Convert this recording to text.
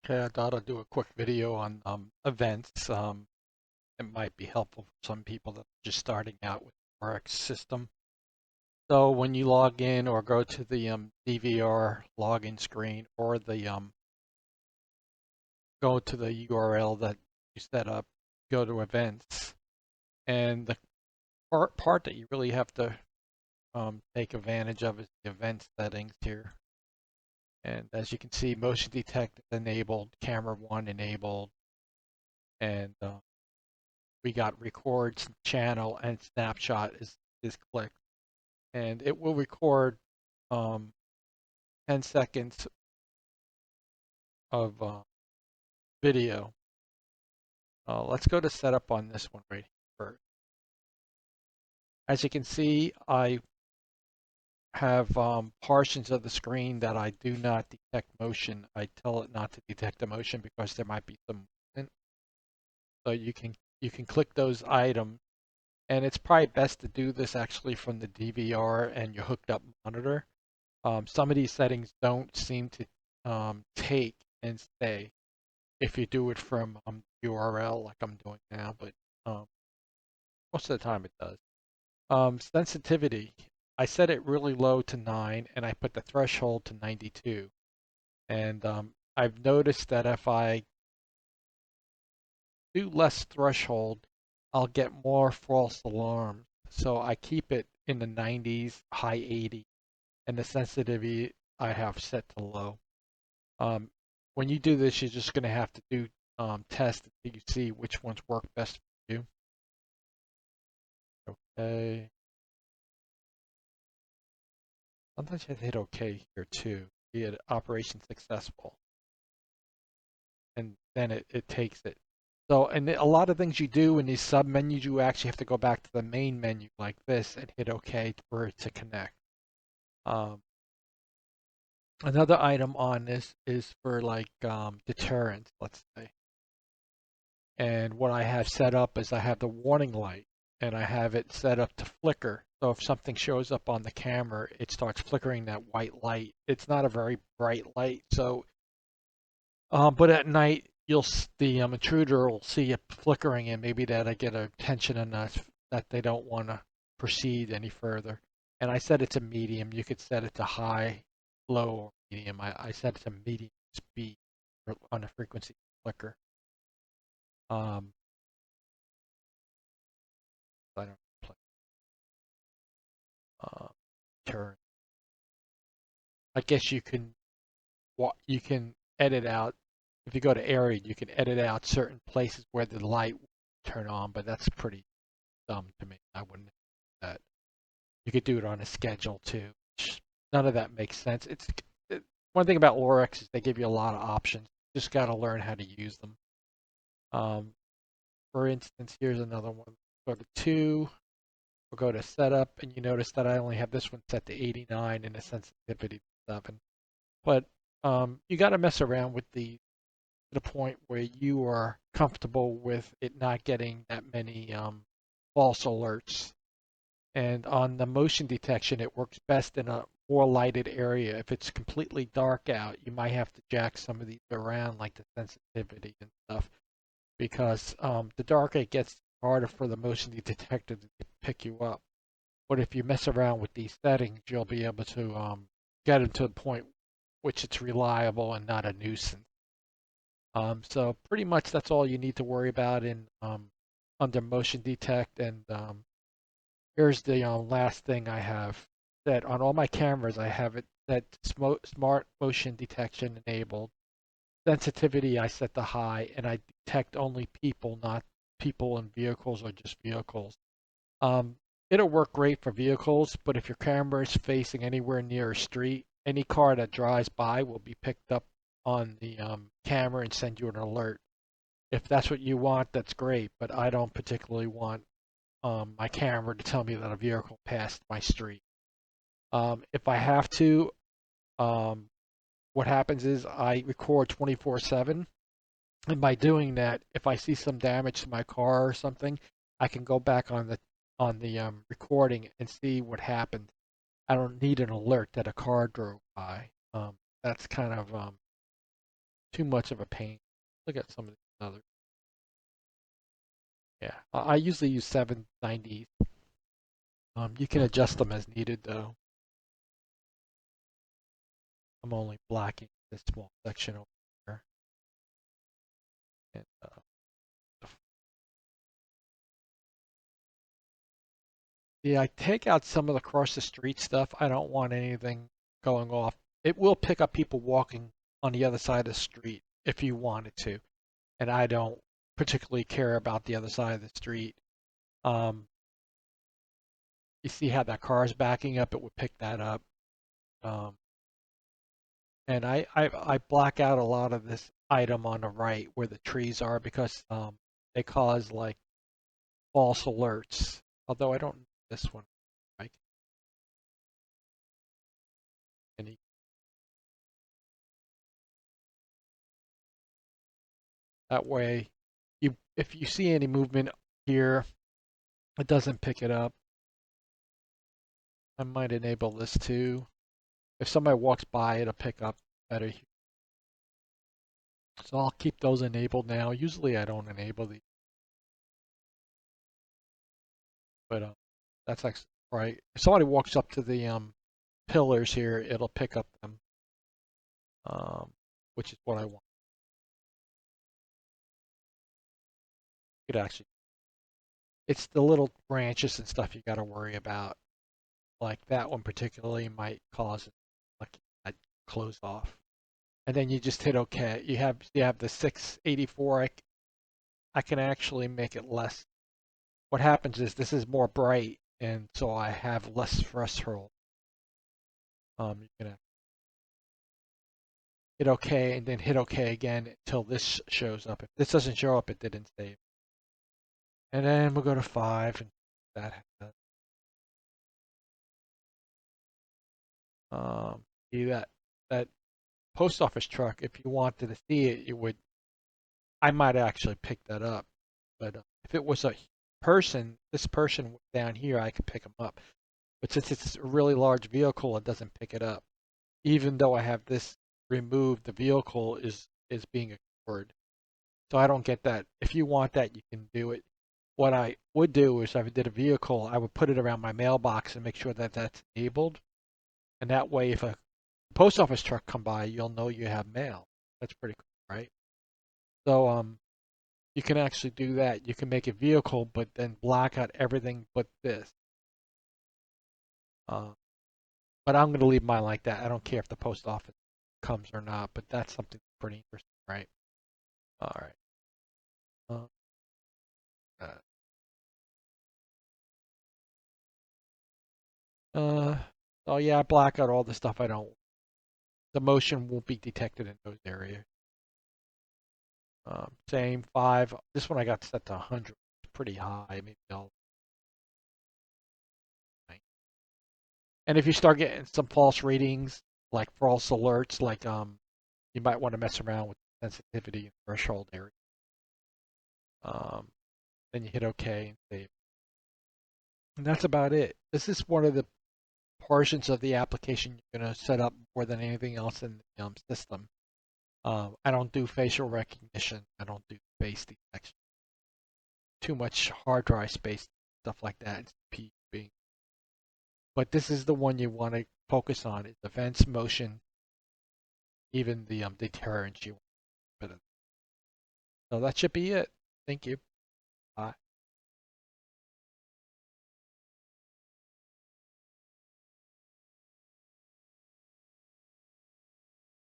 Okay, I thought I'd do a quick video on events. It might be helpful for some people that are just starting out with the RX system. So when you log in or go to the DVR login screen or the go to the URL that you set up, go to events, and the part that you really have to take advantage of is the event settings here. And as you can see, motion detect is enabled, camera one enabled, and we got records, channel, and snapshot is clicked, and it will record um, 10 seconds of video. Let's go to setup on this one right here first. As you can see, I have portions of the screen that I do not detect motion. I tell it not to detect the motion because there might be some movement. So you can click those items, and it's probably best to do this actually from the DVR and your hooked up monitor. Some of these settings don't seem to take and stay if you do it from URL like I'm doing now, but um, most of the time it does. Sensitivity, I set it really low to 9 and I put the threshold to 92. And I've noticed that if I do less threshold, I'll get more false alarms. So I keep it in the 90s, high 80, and the sensitivity I have set to low. Um, when you do this, you're just going to have to do tests until you see which ones work best for you. Okay. Sometimes you have to hit OK here too. Be it operation successful. And then it takes it. So, and a lot of things you do in these sub menus, you actually have to go back to the main menu like this and hit OK for it to connect. Um, Another item on this is for like deterrence, let's say. And what I have set up is I have the warning light and I have it set up to flicker. So if something shows up on the camera, it starts flickering that white light. It's not a very bright light, so but at night the intruder will see it flickering and maybe that I get attention enough that they don't want to proceed any further. And I set it to medium. You could set it to high, low, or medium. I set it to medium speed on the frequency flicker. Um, I don't play. Uh, turn. I guess you can edit out if you go to area, you can edit out certain places where the light will turn on, but that's pretty dumb to me. I wouldn't do that. You could do it on a schedule too. None of that makes sense. One thing about Lorex is they give you a lot of options. Just got to learn how to use them. Um, for instance, here's another one. Go to 2. We'll go to setup, and you notice that I only have this one set to 89 and the sensitivity to 7. But you got to mess around with the point where you are comfortable with it not getting that many false alerts. And on the motion detection, it works best in a more lighted area. If it's completely dark out, you might have to jack some of these around, like the sensitivity and stuff, because the darker it gets, harder for the motion detector to pick you up. But if you mess around with these settings, you'll be able to get it to the point which it's reliable and not a nuisance. So pretty much that's all you need to worry about in under motion detect. And here's the last thing I have set on all my cameras. I have it set smart motion detection enabled. Sensitivity I set to high, and I detect only people, not people in vehicles or just vehicles. Um, it'll work great for vehicles, but if your camera is facing anywhere near a street, any car that drives by will be picked up on the camera and send you an alert. If that's what you want, that's great, but I don't particularly want my camera to tell me that a vehicle passed my street. If I have to, um, what happens is I record 24/7, and by doing that, if I see some damage to my car or something, I can go back on the recording and see what happened. I don't need an alert that a car drove by. That's kind of too much of a pain. Look at some of the other. Yeah, I usually use 790. You can adjust them as needed though. I'm only blacking this small section over here. And, yeah, I take out some of the cross the street stuff. I don't want anything going off. It will pick up people walking on the other side of the street if you wanted to. And I don't particularly care about the other side of the street. Um, you see how that car is backing up, it would pick that up. Um, and I black out a lot of this item on the right where the trees are because they cause like false alerts. Although I don't know this one, right? Any, that way, you if you see any movement here, it doesn't pick it up. I might enable this too. If somebody walks by, it'll pick up better. So I'll keep those enabled now. Usually I don't enable these, but that's actually right. If somebody walks up to the pillars here, it'll pick up them, um, which is what I want. It actually, it's the little branches and stuff you got to worry about. Like that one particularly might cause it, like that close off, and then you just hit OK. You have the 684. I can actually make it less. What happens is this is more bright, and so I have less threshold. You can hit OK and then hit OK again until this shows up. If this doesn't show up, it didn't save. And then we'll go to 5 and that. See that post office truck. If you wanted to see it, you would. I might actually pick that up, but if it was a person, this person down here, I could pick them up. But since it's a really large vehicle, it doesn't pick it up. Even though I have this removed, the vehicle is being ignored. So I don't get that. If you want that, you can do it. What I would do is if I did a vehicle, I would put it around my mailbox and make sure that that's enabled. And that way, if a post office truck come by, you'll know you have mail. That's pretty cool, right? So you can actually do that. You can make a vehicle, but then black out everything but this. Uh, but I'm going to leave mine like that. I don't care if the post office comes or not, but that's something pretty interesting, right? All right. Uh, uh, uh, oh yeah, I black out all the stuff I don't. The motion won't be detected in those areas. Same 5. This one I got set to 100. It's pretty high. Maybe I'll. And if you start getting some false readings, like false alerts, like you might want to mess around with sensitivity and threshold area. Um, then you hit OK and save. And that's about it. This is one of the portions of the application you're going to set up more than anything else in the system. I don't do facial recognition. I don't do face detection. Too much hard drive space, stuff like that. It's being. But this is the one you want to focus on. It's events, motion, even the deterrence you want. So that should be it. Thank you. Bye.